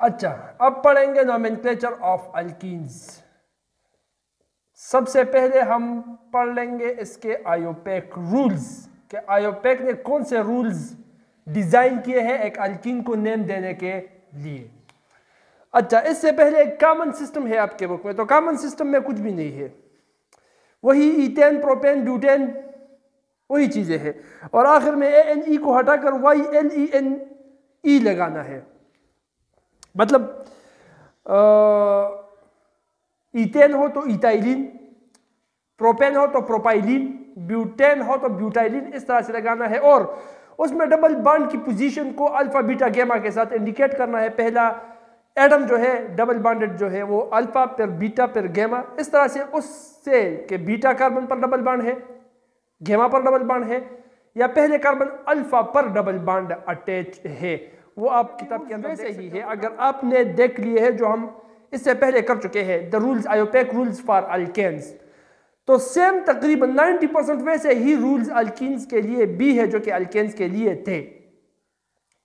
अच्छा, अब पढ़ेंगे नोमेनक्लेचर ऑफ अल्कीन्स। सबसे पहले हम पढ़ लेंगे इसके आयोपेक रूल्स कि आयोपेक ने कौन से रूल्स डिजाइन किए हैं एक अल्कीन को नेम देने के लिए। अच्छा, इससे पहले एक कॉमन सिस्टम है आपके बुक में, तो कॉमन सिस्टम में कुछ भी नहीं है, वही ईथेन, प्रोपेन, ब्यूटेन, वही चीजें हैं, और आखिर में ANE को हटाकर YLENE लगाना है। मतलब ईथेन हो तो इथाइलिन, प्रोपेन हो तो प्रोपाइलिन, ब्यूटेन हो तो ब्यूटाइलिन, इस तरह से लगाना है। और उसमें डबल बॉन्ड की पोजीशन को अल्फा बीटा गैमा के साथ इंडिकेट करना है। पहला एटम जो है डबल बॉन्डेड जो है वो अल्फा पर बीटा पर गैमा, इस तरह से उससे कि बीटा कार्बन पर डबल बॉन्ड है, गैमा पर डबल बॉन्ड है, या पहले कार्बन अल्फा पर डबल बॉन्ड अटैच है, वो आप किताब के अंदर वैसे ही है। अगर आपने देख लिए है जो हम इससे पहले कर चुके हैं, the rules, IUPAC rules for alkenes, तो सेम तकरीबन 90% वैसे ही रूल्स अल्कीन्स के लिए भी है जो कि अल्केन्स के लिए थे,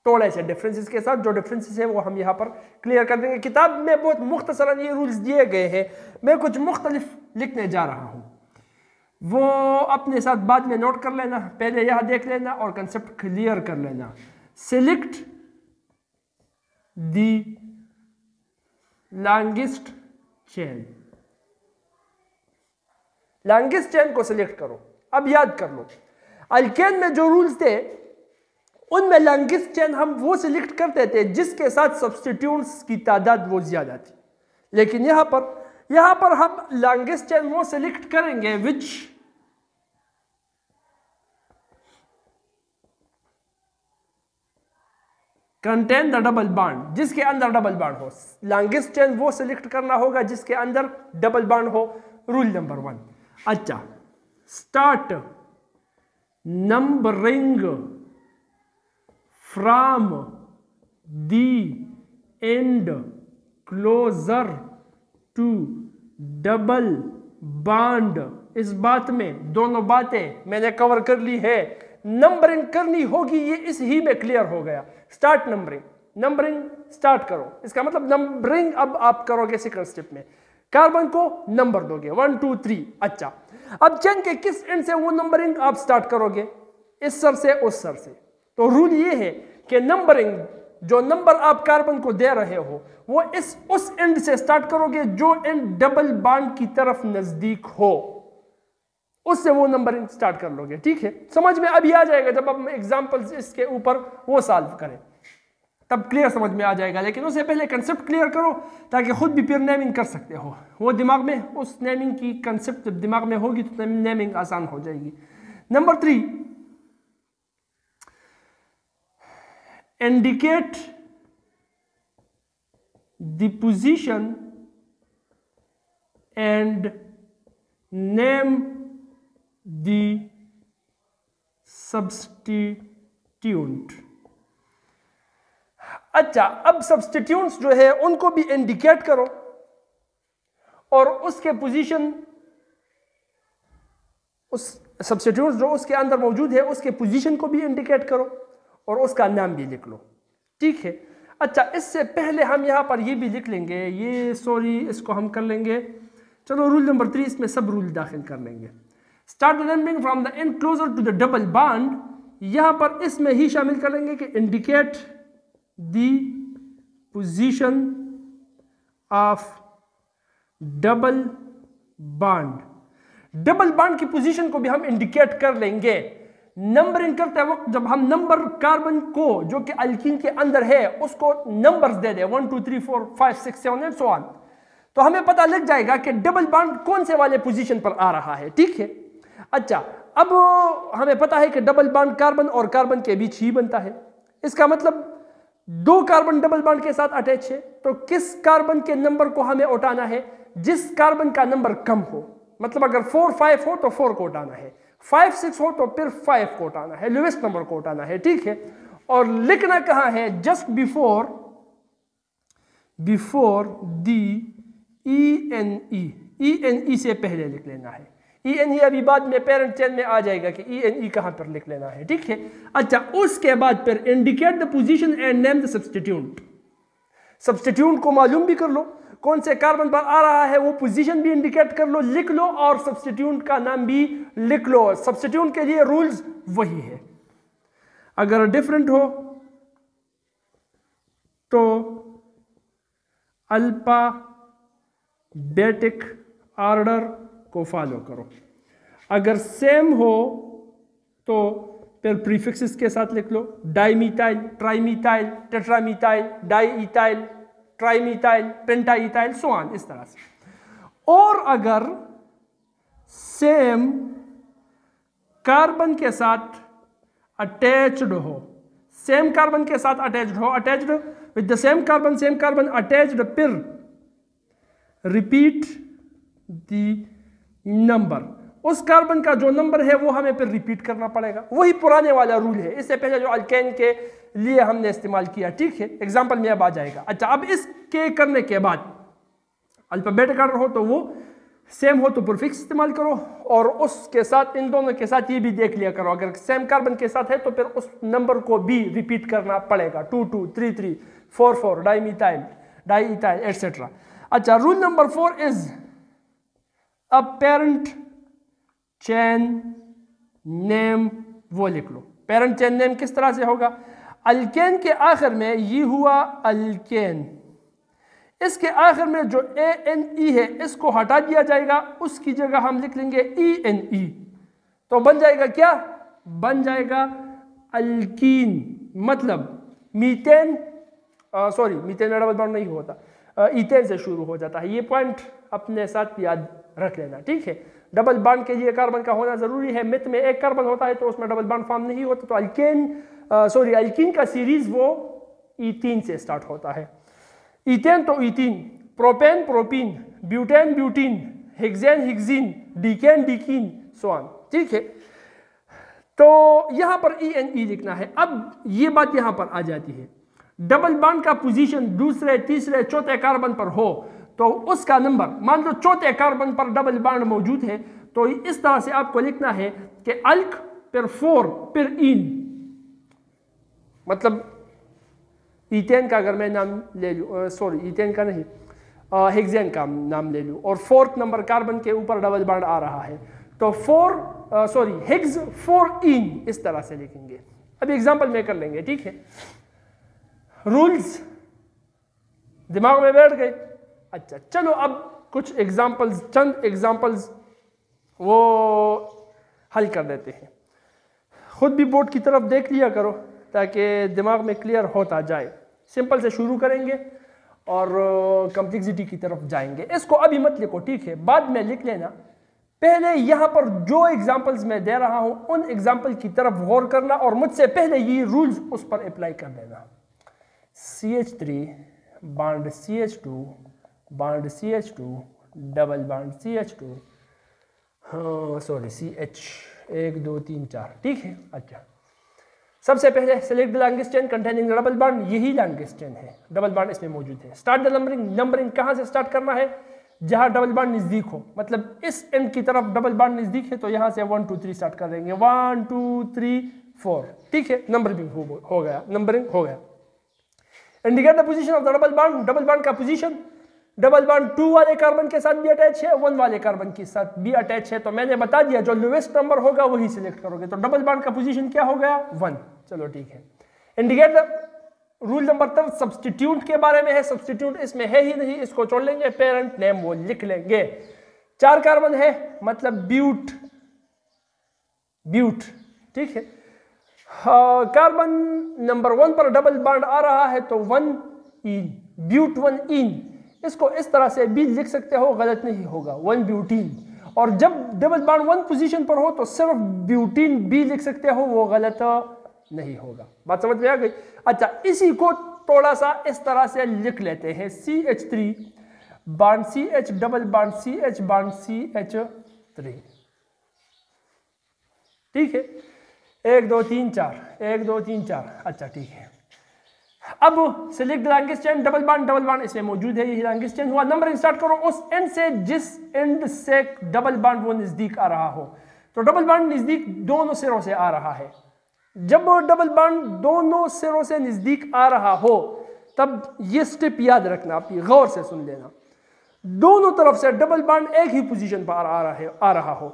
थोड़े से डिफरेंसेस के साथ। जो डिफरेंसेस है वो हम यहाँ पर क्लियर कर देंगे। किताब में बहुत मुख्तसरन ये रूल्स दिए गए हैं, मैं कुछ मुख्तलिफ लिखने जा रहा हूँ, वो अपने साथ बाद में नोट कर लेना, पहले यहाँ देख लेना और कंसेप्ट क्लियर कर लेना। Select the longest chain, longest chain को सिलेक्ट करो। अब याद कर लो, अल्केन में जो रूल्स थे उनमें लॉन्गेस्ट चेन हम वो सिलेक्ट करते थे जिसके साथ सब्स्टिट्यूट्स की तादाद वो ज्यादा थी, लेकिन यहां पर हम लॉन्गेस्ट चेन वो सिलेक्ट करेंगे which contain the double bond, जिसके अंदर डबल बॉन्ड हो। लॉन्गेस्ट चेन वो सिलेक्ट करना होगा जिसके अंदर डबल बॉन्ड हो। Rule number 1। अच्छा, start numbering from the end closer to double bond. इस बात में दोनों बातें मैंने कवर कर ली है, नंबरिंग करनी होगी, ये इस ही में क्लियर हो गया। स्टार्ट नंबरिंग, नंबरिंग स्टार्ट करो, इसका मतलब नंबरिंग अब आप करोगे सेकंड स्टेप में, कार्बन को नंबर दोगे 1 2 3। अच्छा, अब चेन के किस एंड से वो नंबरिंग आप स्टार्ट करोगे, इस सर से उस सर से। तो रूल ये है कि नंबरिंग, जो नंबर आप कार्बन को दे रहे हो वो उस एंड से स्टार्ट करोगे जो एंड डबल बॉन्ड की तरफ नजदीक हो, उससे वो नंबरिंग स्टार्ट कर लोगे। ठीक है, समझ में अभी आ जाएगा जब हम एग्जांपल्स इसके ऊपर वो सॉल्व करें, तब क्लियर समझ में आ जाएगा। लेकिन उससे पहले कंसेप्ट क्लियर करो ताकि खुद भी फिर नेमिंग कर सकते हो। वो दिमाग में, उस नेमिंग की कंसेप्ट जब दिमाग में होगी तो नेमिंग आसान हो जाएगी। Number 3, indicate the position and name the substitute. अच्छा, अब सब्स्टिट्यूट्स जो है उनको भी इंडिकेट करो और उसके पोजीशन, उस सब्स्टिट्यूट्स जो उसके अंदर मौजूद है उसके पोजीशन को भी इंडिकेट करो और उसका नाम भी लिख लो। ठीक है। अच्छा, इससे पहले हम यहां पर ये भी लिख लेंगे, ये सॉरी इसको हम कर लेंगे, चलो रूल नंबर 3 इसमें सब रूल दाखिल कर लेंगे। Start numbering from the end closer to the double bond, यहां पर इसमें ही शामिल कर लेंगे कि indicate the position of double bond. Double bond की पोजीशन को भी हम इंडिकेट कर लेंगे नंबरिंग करते वक्त। जब हम नंबर कार्बन को जो कि अल्कीन के अंदर है उसको numbers they they 1 2 3 4 5 6 7 and so on, तो हमें पता लग जाएगा कि डबल बॉन्ड कौन से वाले पोजीशन पर आ रहा है। ठीक है। अच्छा, अब हमें पता है कि डबल बॉन्ड कार्बन और कार्बन के बीच ही बनता है, इसका मतलब 2 कार्बन डबल बॉन्ड के साथ अटैच है, तो किस कार्बन के नंबर को हमें उठाना है, जिस कार्बन का नंबर कम हो। मतलब अगर 4 5 हो तो 4 को उठाना है, 5 6 हो तो फिर 5 को उठाना है, लोएस्ट नंबर को उठाना है। ठीक है। और लिखना कहां है, जस्ट बिफोर दी ENE से पहले लिख लेना है। ENE अभी बाद में पेरेंट चेन में आ जाएगा कि ENE कहां पर लिख लेना है। ठीक है। अच्छा, उसके बाद फिर indicate the position and name the substitute. Substitute को मालूम भी कर लो, कौन से कार्बन पर आ रहा है वो पोजीशन भी इंडिकेट कर लो, लिख लो, और सब्स्टिट्यूट का नाम भी लिख लो। सब्स्टिट्यूट के लिए रूल्स वही है। अगर डिफरेंट हो तो अल्फाबेटिक ऑर्डर को फॉलो करो, अगर सेम हो तो फिर प्रीफिक्सेस के साथ लिख लो, डाइमीथाइल, ट्राइमीथाइल, टेट्रामीथाइल, डाईइथाइल, ट्राइमीथाइल, पेंटाइथाइल, सो ऑन, इस तरह से। और अगर सेम कार्बन के साथ अटैच्ड हो, सेम कार्बन के साथ अटैच्ड हो, attached with the same carbon attached, फिर रिपीट द नंबर, उस कार्बन का जो नंबर है वो हमें फिर रिपीट करना पड़ेगा। वही पुराने वाला रूल है, इससे पहले जो अल्केन के लिए हमने इस्तेमाल किया, ठीक है, एग्जांपल में अब आ जाएगा। अच्छा, अब इसके करने के बाद अल्फाबेटिक ऑर्डर हो तो वो सेम हो तो प्रीफिक्स इस्तेमाल करो, और उसके साथ इन दोनों के साथ ये भी देख लिया करो, अगर सेम कार्बन के साथ है तो फिर उस नंबर को भी रिपीट करना पड़ेगा, 2 2 3 3 4 4, डाईमीथाइल, डाईइथाइल, एटसेट्रा। अच्छा, rule number 4 is a parent chain name, वो लिख लो। पेरेंट चेन नेम किस तरह से होगा? अल्केन के आखिर में ये हुआ अल्केन, इसके आखिर में जो ANE है इसको हटा दिया जाएगा, उसकी जगह हम लिख लेंगे ENE, तो बन जाएगा क्या? बन जाएगा अल्कीन, मतलब मीथेन, सॉरी मीथेन में डबल बॉन्ड नहीं होता, ईथेन से शुरू हो जाता है। ये पॉइंट अपने साथ याद रख लेना, ठीक है। डबल बॉन्ड के लिए कार्बन का होना जरूरी है, मिथ में एक कार्बन होता है तो उसमें डबल बॉन्ड फॉर्म नहीं होता, तो अल्कीन का सीरीज वो ईथीन से स्टार्ट होता है। ईथेन तो ethene, propane propene, butane butene, hexane hexene, decane decene, so on, ठीक है। तो यहां पर ENE लिखना है। अब ये बात यहां पर आ जाती है, डबल बॉन्ड का पोजीशन दूसरे तीसरे चौथे कार्बन पर हो तो उसका नंबर, मान लो चौथे कार्बन पर डबल बॉन्ड मौजूद है, तो इस तरह से आपको लिखना है कि अल्क फिर 4 फिर इन, मतलब ईथेन का अगर मैं नाम ले लूँ, सॉरी ईथेन का नहीं, हेक्सेन का नाम ले लूँ, और 4th नंबर कार्बन के ऊपर डबल बॉन्ड आ रहा है तो हेक्स 4 इन, इस तरह से लिखेंगे। अब एग्जांपल में कर लेंगे, ठीक है। रूल्स दिमाग में बैठ गए? अच्छा, चलो अब कुछ एग्जांपल्स, चंद एग्जांपल्स वो हल कर देते हैं। खुद भी बोर्ड की तरफ देख लिया करो ताकि दिमाग में क्लियर होता जाए। सिंपल से शुरू करेंगे और कम्प्लेक्सिटी की तरफ जाएंगे। इसको अभी मत लिखो, ठीक है, बाद में लिख लेना। पहले यहाँ पर जो एग्जांपल्स मैं दे रहा हूँ उन एग्जांपल की तरफ गौर करना और मुझसे पहले ये रूल्स उस पर अप्लाई कर देना। CH3 bond CH2 bond CH2 double bond CH2, हाँ सॉरी CH 1 2 3 4, ठीक है। अच्छा, सबसे पहले select the longest chain containing double bond, यही लॉन्गेस्ट चेन है, डबल बॉन्ड इसमें मौजूद है। स्टार्ट द नंबरिंग, नंबरिंग कहाँ से स्टार्ट करना है? जहाँ डबल बॉन्ड नज़दीक हो, मतलब इस एंड की तरफ डबल बॉन्ड नज़दीक है तो यहाँ से 1 2 3 स्टार्ट कर देंगे, 1 2 3 4, ठीक है। नंबरिंग हो गया, नंबरिंग हो गया। Indicate the position of the double bond, double bond का पोजीशन, डबल बॉन्ड 2 वाले कार्बन के साथ भी अटैच है, 1 वाले कार्बन के साथ भी अटैच है, तो मैंने बता दिया जो लोएस्ट नंबर होगा वही सिलेक्ट करोगे, तो डबल बॉन्ड का पोजीशन क्या हो गया? 1, चलो ठीक है। Indicate the rule number 3 substitute के बारे में है, सब्स्टिट्यूट इसमें है ही नहीं, इसको छोड़ लेंगे, पेरेंट नेम वो लिख लेंगे। 4 कार्बन है मतलब ब्यूट, ठीक है। कार्बन नंबर 1 पर डबल बॉन्ड आ रहा है तो 1 इन, ब्यूट 1 इन, इसको इस तरह से भी लिख सकते हो, गलत नहीं होगा, 1 ब्यूटीन। और जब डबल बॉन्ड 1 पोजीशन पर हो तो सिर्फ ब्यूटीन भी लिख सकते हो, वो गलत नहीं होगा। बात समझ में आ गई? अच्छा, इसी को थोड़ा सा इस तरह से लिख लेते हैं, CH3 bond CH double bond CH bond CH3, ठीक है। 1 2 3 4, 1 2 3 4, अच्छा ठीक है। अब select longest chain, double bond इसमें मौजूद है, यही लॉन्गेस्ट चेन हुआ। नंबरिंग स्टार्ट करो उस एंड से जिस एंड से डबल बॉन्ड वो नजदीक आ रहा हो, तो डबल बॉन्ड नजदीक दोनों सिरों से आ रहा है। जब डबल बॉन्ड दोनों सिरों से नजदीक आ रहा हो तब ये स्टेप याद रखना, आप गौर से सुन लेना। दोनों तरफ से डबल बॉन्ड एक ही पोजीशन पर आ रहा हो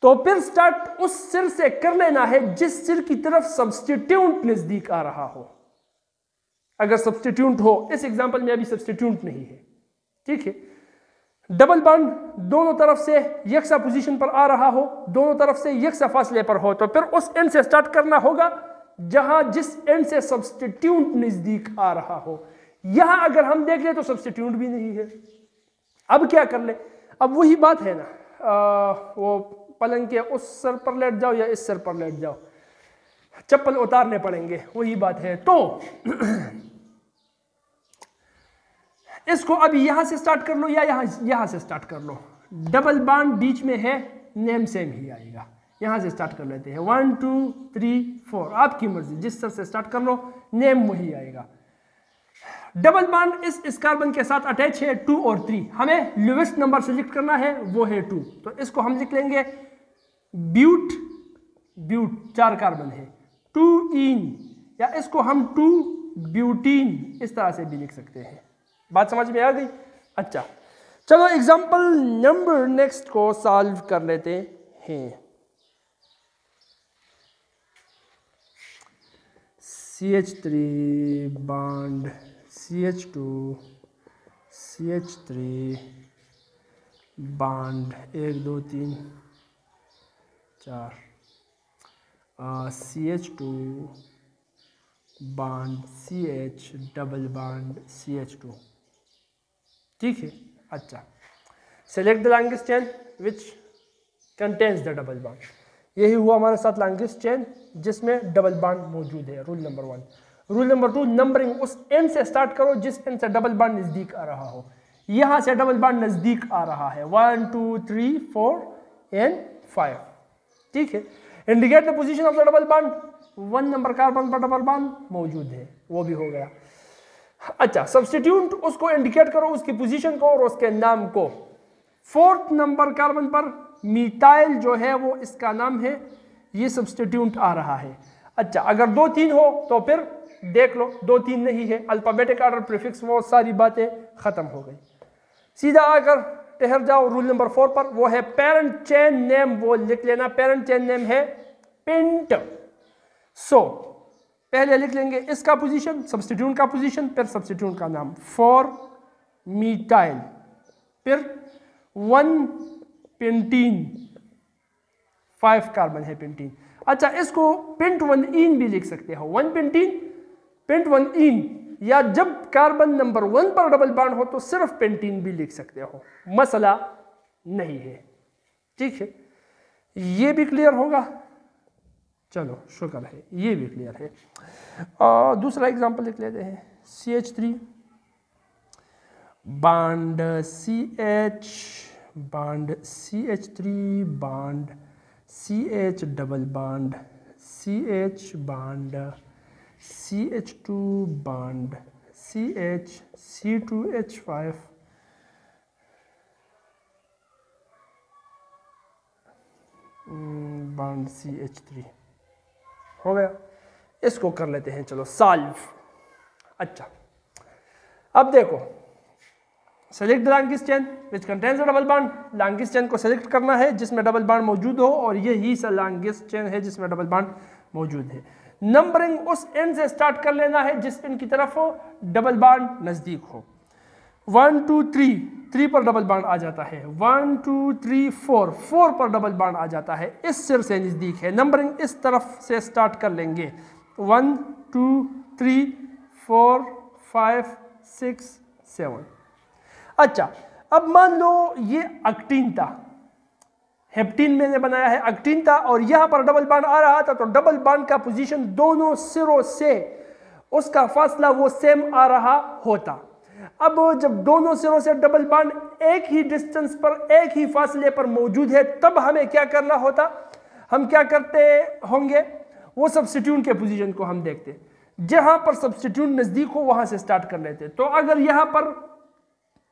तो फिर स्टार्ट उस सिर से कर लेना है जिस सिर की तरफ सब्स्टिट्यूट नजदीक आ रहा हो। अगर सब्स्टिट्यूट हो, इस एग्जांपल में अभी सब्स्टिट्यूट नहीं है, ठीक है। डबल बॉन्ड दोनों तरफ से यकसा पोजीशन पर आ रहा हो, दोनों तरफ से यकसा फासले पर हो, तो फिर उस एंड से स्टार्ट करना होगा जहां जिस एंड से सब्स्टिट्यूट नजदीक आ रहा हो। यहां अगर हम देख ले तो सब्स्टिट्यूट भी नहीं है। अब क्या कर ले, अब वही बात है ना, वो पलंग के उस सर पर लेट जाओ या इस सर पर लेट जाओ, चप्पल उतारने पड़ेंगे, वही बात है। तो इसको अभी यहां से स्टार्ट कर लो या यहां से स्टार्ट कर लो। डबल बॉन्ड बीच में है, नेम सेम ही आएगा। यहां से स्टार्ट कर लेते हैं, 1 2 3 4, आपकी मर्जी, जिस सर से स्टार्ट कर लो नेम वही आएगा। डबल बॉन्ड इस कार्बन के साथ अटैच है 2 और 3, हमें लोवेस्ट नंबर सेलेक्ट करना है, वो है 2, तो इसको हम लिख लेंगे ब्यूट। ब्यूट 4 कार्बन है, 2 इन, या इसको हम 2 ब्यूटीन इस तरह से भी लिख सकते हैं। बात समझ में आ गई? अच्छा, चलो एग्जांपल नंबर नेक्स्ट को सॉल्व कर लेते हैं। CH3 bond CH2 CH3 bond 1 2 3 4 CH2 bond CH double bond CH2, ठीक है। अच्छा, select the longest chain which contains the double bond. यही हुआ हमारे साथ लॉन्गेस्ट चेन जिसमें डबल बॉन्ड मौजूद है। Rule number 1। Rule number 2, numbering उस एंड से स्टार्ट करो जिस एंड से डबल बॉन्ड नजदीक आ रहा हो। यहां से डबल बॉन्ड नजदीक आ रहा है, 1 2 3 4 एंड 5, ठीक है। Indicate the position of the double bond, 1 number carbon पर डबल बॉन्ड मौजूद है, वो भी हो गया। अच्छा, सब्स्टिट्यूट उसको इंडिकेट करो, उसकी पोजीशन को और उसके नाम को। 4th नंबर कार्बन पर मिथाइल जो है वो इसका नाम है, ये सब्स्टिट्यूट आ रहा है। अच्छा, अगर 2 3 हो तो फिर देख लो, 2 3 नहीं है, अल्फाबेटिक ऑर्डर प्रीफिक्स, वो सारी बातें खत्म हो गई। सीधा आकर ठहर जाओ रूल नंबर 4 पर, वो है पेरेंट चेन नेम, वो लिख लेना। पेरेंट चेन नेम है पेंट। सो पहले लिख लेंगे इसका पोजीशन, सब्स्टिट्यूट का पोजीशन, फिर सब्स्टिट्यूट का नाम, 4 मिथाइल, फिर 1 पेंटीन, 5 कार्बन है पेंटीन। अच्छा, इसको पेंट 1 इन भी लिख सकते हो, 1 पेंटीन पेंट 1 इन, या जब कार्बन नंबर 1 पर डबल बॉन्ड हो तो सिर्फ पेंटीन भी लिख सकते हो, मसला नहीं है, ठीक है। ये भी क्लियर होगा? चलो शुक्र है, ये भी क्लियर है। दूसरा एग्जांपल लिख लेते हैं, CH3 bond CH bond CH3 bond CH double bond CH bond CH2 bond CH C2H5 bond CH3 हो गया। इसको कर लेते हैं, चलो सॉल्व। अच्छा, अब देखो, select the longest chain which contains the double bond. Longest chain को सेलेक्ट करना है जिसमें डबल बॉन्ड मौजूद हो, और यही सा लॉन्गेस्ट चेन है जिसमें डबल बॉन्ड मौजूद है। नंबरिंग उस एंड से स्टार्ट कर लेना है जिस एंड की तरफ हो डबल बॉन्ड नजदीक हो। 1 2 3, 3 पर डबल बॉन्ड आ जाता है, 1 2 3 4, 4 पर डबल बॉन्ड आ जाता है, इस सिर से नजदीक है। नंबरिंग इस तरफ से स्टार्ट कर लेंगे, 1 2 3 4 5 6 7। अच्छा, अब मान लो ये एक्टीन था, हेप्टीन मैंने बनाया है, एक्टीन था, और यहां पर डबल बॉन्ड आ रहा था, तो डबल बॉन्ड का पोजीशन दोनों सिरों से उसका फासला वो सेम आ रहा होता। अब जब दोनों सिरों से डबल बॉन्ड एक ही डिस्टेंस पर, एक ही फासले पर मौजूद है, तब हमें क्या करना होता? हम क्या करते होंगे? वो सब्स्टिट्यूट के पोजीशन को हम देखते, जहां पर सब्स्टिट्यूट नजदीक हो वहां से स्टार्ट कर लेते। तो अगर यहां पर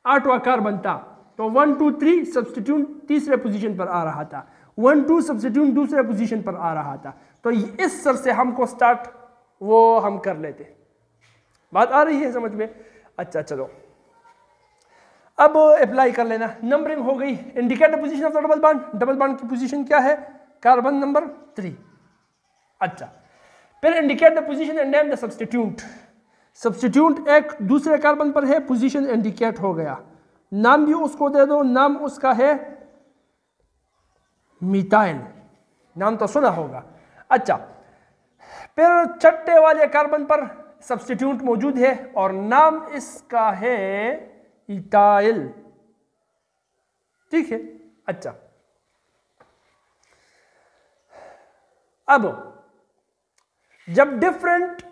8वां कार्बन था तो 1 2 3 सब्स्टिट्यूट तीसरे पोजीशन पर आ रहा था, 1 2 सब्स्टिट्यूट दूसरे पोजीशन पर आ रहा था। तो इस सर से हमको स्टार्ट वो हम कर लेते, बात आ रही है समझ में? अच्छा चलो, अब अप्लाई कर लेना। नंबरिंग हो गई। Indicate the position of the double bond, double bond की पोजीशन क्या है? Carbon number 3। अच्छा, फिर indicate the position and name the substitute. Substitute एक दूसरे कार्बन पर है, पोजीशन इंडिकेट हो गया, नाम भी उसको दे दो, नाम उसका है मिथाइल, नाम तो सुना होगा। अच्छा, फिर छठे वाले कार्बन पर सब्स्टिट्यूट मौजूद है और नाम इसका है इथाइल, ठीक है। अच्छा, अब जब डिफरेंट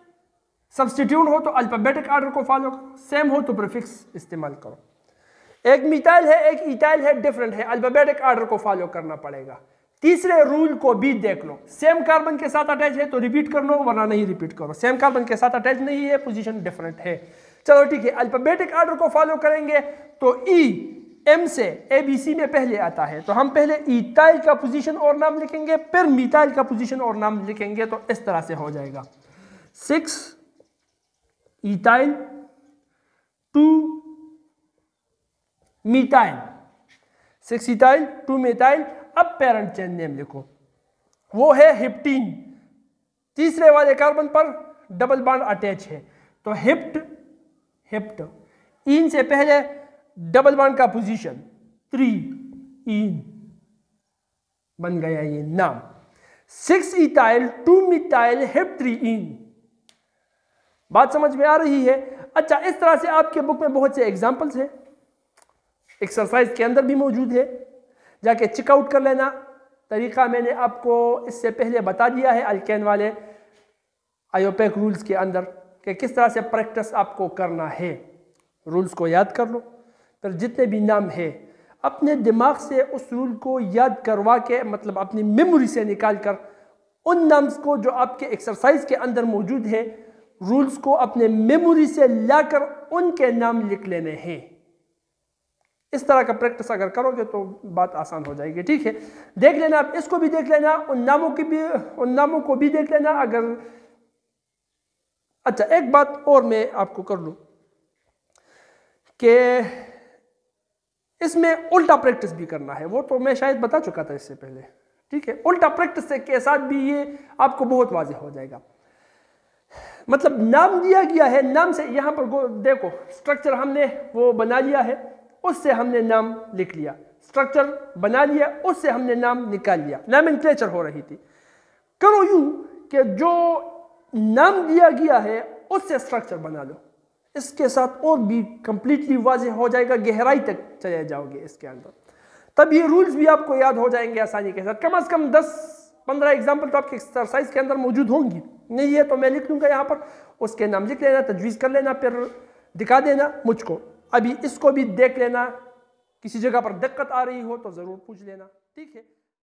सब्स्टिट्यूट हो तो अल्फाबेटिक ऑर्डर को फॉलो करो, सेम हो तो प्रीफिक्स इस्तेमाल करो। एक मिथाइल है, एक इथाइल है, डिफरेंट है, अल्फाबेटिक ऑर्डर को फॉलो करना पड़ेगा। तीसरे रूल को भी देख लो, सेम कार्बन के साथ अटैच है तो रिपीट कर लो, वरना नहीं रिपीट करो। सेम कार्बन के साथ अटैच नहीं है, पोजीशन डिफरेंट है। चलो ठीक है, अल्फाबेटिक ऑर्डर को फॉलो करेंगे तो ई एम से ABC में पहले आता है, तो हम पहले इथाइल का पोजीशन और नाम लिखेंगे, फिर मिथाइल का पोजीशन और नाम लिखेंगे, तो इस तरह से हो जाएगा 6 इथाइल 2 मिथाइल, 6 इथाइल 2 मिथाइल। अब पेरेंट चेन नेम लिखो, वो है हिप्टीन। तीसरे वाले कार्बन पर डबल बॉन्ड अटैच है तो हिप्ट इन से पहले डबल बॉन्ड का पोजीशन 3 इन बन गया ये नाम, 6 इथाइल 2 मिथाइल हिप 3 इन। बात समझ में आ रही है? अच्छा, इस तरह से आपके बुक में बहुत से एग्जांपल्स हैं, एक्सरसाइज के अंदर भी मौजूद है, जाके चेकआउट कर लेना। तरीका मैंने आपको इससे पहले बता दिया है अल्केन वाले आयोपेक रूल्स के अंदर कि किस तरह से प्रैक्टिस आपको करना है। रूल्स को याद कर लो, फिर जितने भी नाम है अपने दिमाग से उस रूल को याद करवा के, मतलब अपनी मेमोरी से निकाल कर उन नाम्स को जो आपके एक्सरसाइज के अंदर मौजूद है, रूल्स को अपने मेमोरी से लाकर उनके नाम लिख लेने हैं। इस तरह का प्रैक्टिस अगर करोगे तो बात आसान हो जाएगी, ठीक है। देख लेना, आप इसको भी देख लेना, उन नामों को भी देख लेना अगर। अच्छा, एक बात और मैं आपको कर लूं कि इसमें उल्टा प्रैक्टिस भी करना है, वो तो मैं शायद बता चुका था इससे पहले, ठीक है। उल्टा प्रैक्टिस के साथ भी ये आपको बहुत वाज़ेह हो जाएगा। मतलब नाम दिया गया है, नाम से यहाँ पर देखो स्ट्रक्चर हमने वो बना लिया है, उससे हमने नाम लिख लिया, स्ट्रक्चर बना लिया, उससे हमने नाम निकाल लिया, नॉमेनक्लेचर हो रही थी। करो यूं कि जो नाम दिया गया है उससे स्ट्रक्चर बना लो, इसके साथ और भी कंप्लीटली वाज़ेह हो जाएगा, गहराई तक चले जाओगे इसके अंदर, तब ये रूल्स भी आपको याद हो जाएंगे आसानी के साथ। कम से कम 10-15 एग्जाम्पल तो आपके एक्सरसाइज के अंदर मौजूद होंगी, नहीं है तो मैं लिख दूंगा यहाँ पर, उसके नाम लिख लेना, तजवीज़ कर लेना, फिर दिखा देना मुझको। अभी इसको भी देख लेना, किसी जगह पर दिक्कत आ रही हो तो ज़रूर पूछ लेना, ठीक है।